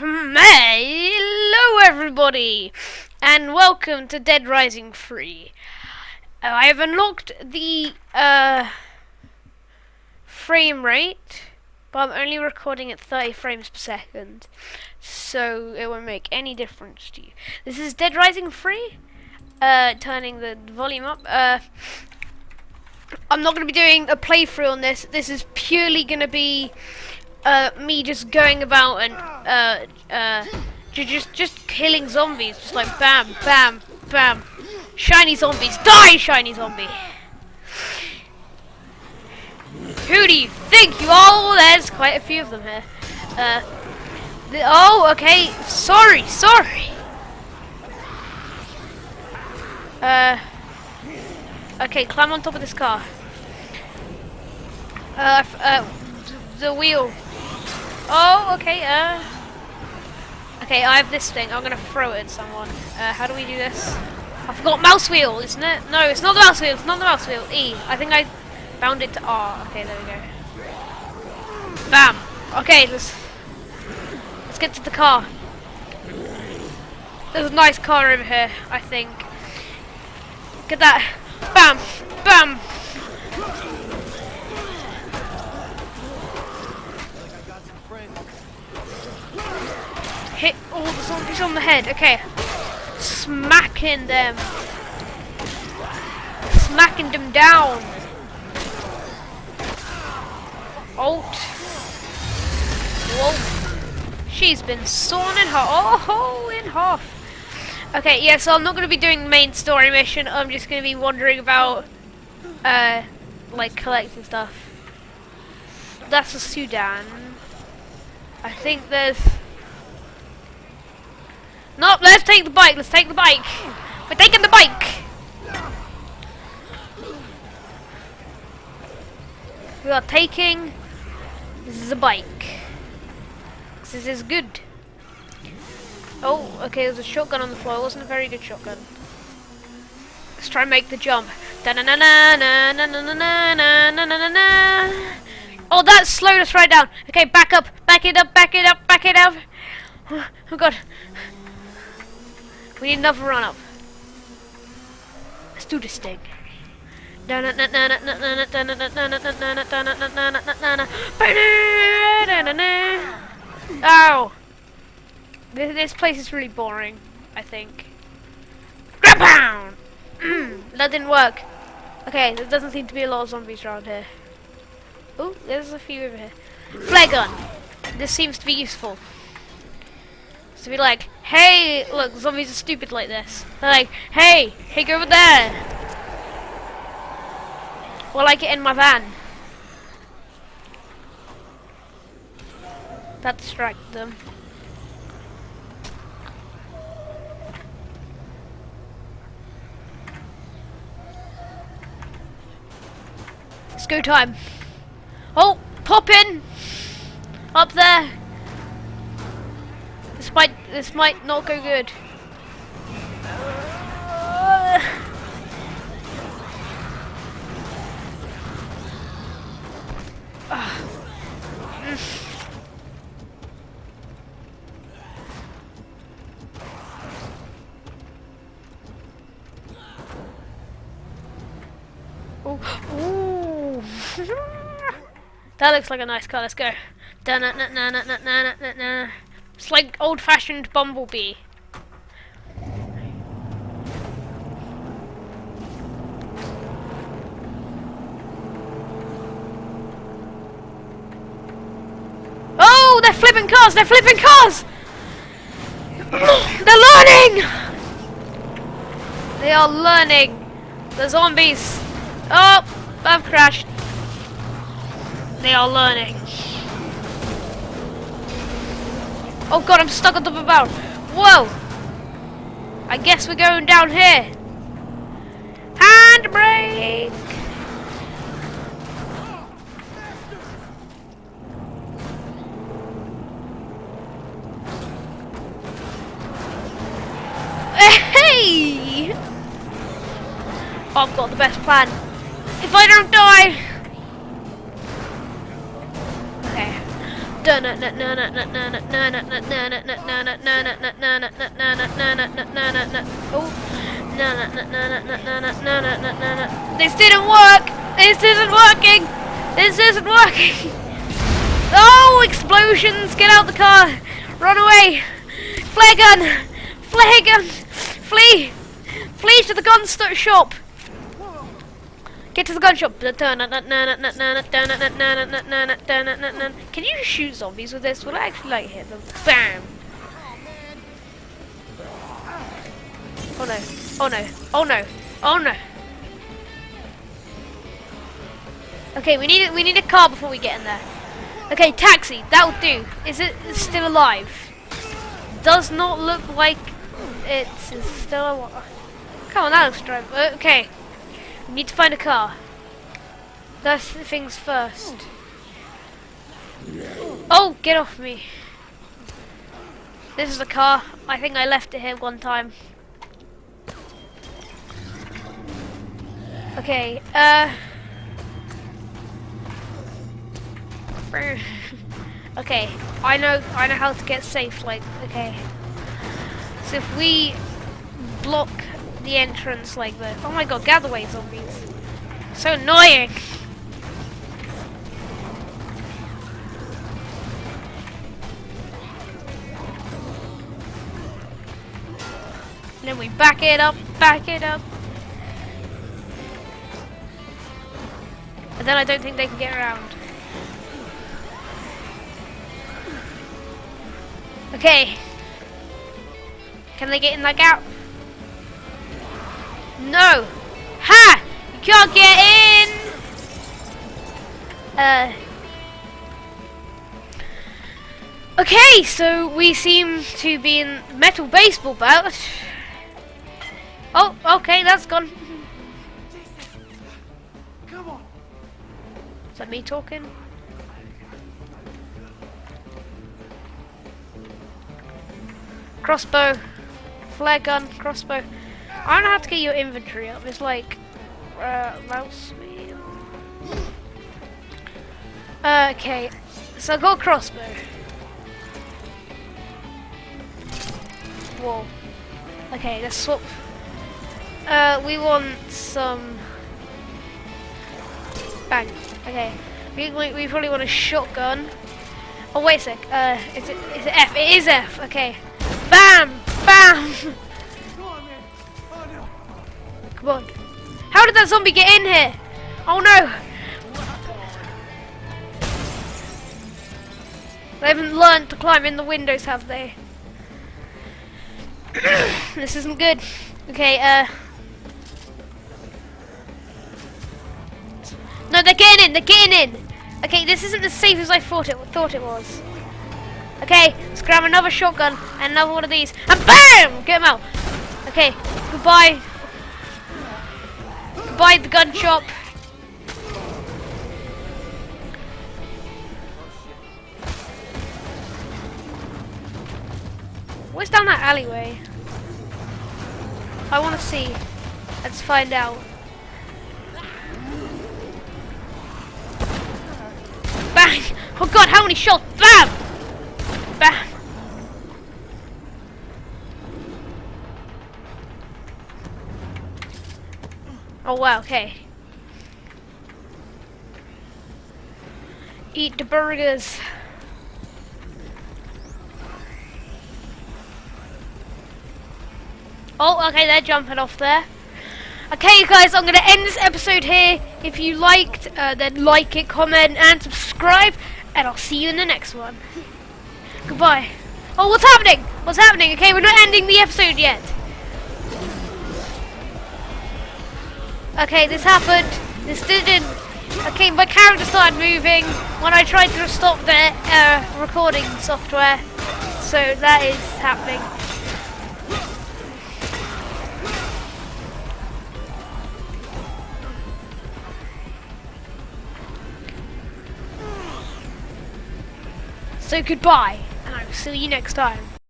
Hello everybody, and welcome to Dead Rising 3. I have unlocked the frame rate, but I'm only recording at 30 frames per second, so it won't make any difference to you. This is Dead Rising 3, turning the volume up. I'm not going to be doing a playthrough on this. This is purely going to be me just going about and just killing zombies, just like bam, bam, bam. Shiny zombies, die, shiny zombie. Who do you think you are? Oh, there's quite a few of them here. Oh, okay. Sorry. Okay, climb on top of this car. The wheel. Oh, okay, okay, I have this thing. I'm gonna throw it at someone. How do we do this? I forgot mouse wheel, isn't it? No, it's not the mouse wheel, E. I think I bound it to R. Okay, there we go. Bam! Okay, let's get to the car. There's a nice car over here, I think. Look at that. Bam! Bam! Hit all the zombies on the head. Okay. Smacking them. Smacking them down. Alt. Whoa. She's been sawn in half. Oh, in half. Okay, yeah, so I'm not going to be doing the main story mission. I'm just going to be wandering about, like, collecting stuff. That's the Sudan. I think there's... No, let's take the bike. We're taking the bike. We are taking the bike. This is good. Oh, okay, there's a shotgun on the floor. It wasn't a very good shotgun. Let's try and make the jump. Oh, that slowed us right down. Okay, back up. Back it up. Oh god. We need another run up. Let's do this thing. Ow! This place is really boring, I think. Grab pound! That didn't work. Okay, there doesn't seem to be a lot of zombies around here. Oh, there's a few over here. Flare gun! This seems to be useful. To be like, hey, look, zombies are stupid like this. They're like, hey, go over there. Well, I get in my van. That distracted them. It's go time. Oh, pop in. Up there. This might not go good. Ooh. That looks like a nice car. Let's go. It's like old-fashioned Bumblebee. Oh, they're flipping cars! They're learning! They are learning. The zombies. Oh, I've crashed. They are learning. Oh god, I'm stuck on top of a barrel. Whoa! I guess we're going down here. Handbrake! Hey! I've got the best plan. If I don't die... Okay. This didn't work! This isn't working! This isn't working! Oh, explosions! Get out the car! Run away! Flare gun! Flare gun! Flee! Flee to the gun shop! Get to the gun shop! Can you shoot zombies with this? Will I actually like hit them? Bam! Oh no! Oh no! Oh no! Oh no! Okay, we need a car before we get in there. Okay, taxi. That'll do. Is it still alive? Does not look like it's still alive. Come on, that looks drivable. Okay. We need to find a car. That's things first. Oh, get off me. This is the car. I think I left it here one time. Okay, okay, I know how to get safe, like, okay. So if we block the entrance like this. Oh my god, gather away zombies. So annoying. And then we back it up. And then I don't think they can get around. Okay. Can they get in that gap? No! Ha! You can't get in! Okay, so we seem to be in metal baseball bat. Oh, okay, that's gone. Come on. Is that me talking? Crossbow, flare gun, crossbow. I don't know how to get your inventory up. It's like mouse wheel. Okay, so I got a crossbow. Whoa. Okay, let's swap. We want some. Bang. Okay. We probably want a shotgun. Oh wait a sec. Is it F? It is F. Okay. Bam! Bam! Come on, man. Oh no. Come on. How did that zombie get in here? Oh no! They haven't learned to climb in the windows, have they? This isn't good. Okay, no, they're getting in! Okay, this isn't as safe as I thought it was. Okay, let's grab another shotgun and another one of these. And BAM! Get them out. Okay, goodbye. Goodbye, the gun shop. Where's down that alleyway? I want to see. Let's find out. Bang! Oh god, how many shots? Bam! Bam! Oh wow, okay. Eat the burgers. Oh, okay, they're jumping off there. Okay, you guys, I'm going to end this episode here. If you liked, then like it, comment, and subscribe. And I'll see you in the next one. Goodbye. Oh, what's happening? What's happening? Okay, we're not ending the episode yet. Okay, this happened. This didn't. Okay, my character started moving when I tried to stop the recording software. So that is happening. So goodbye, and I will see you next time.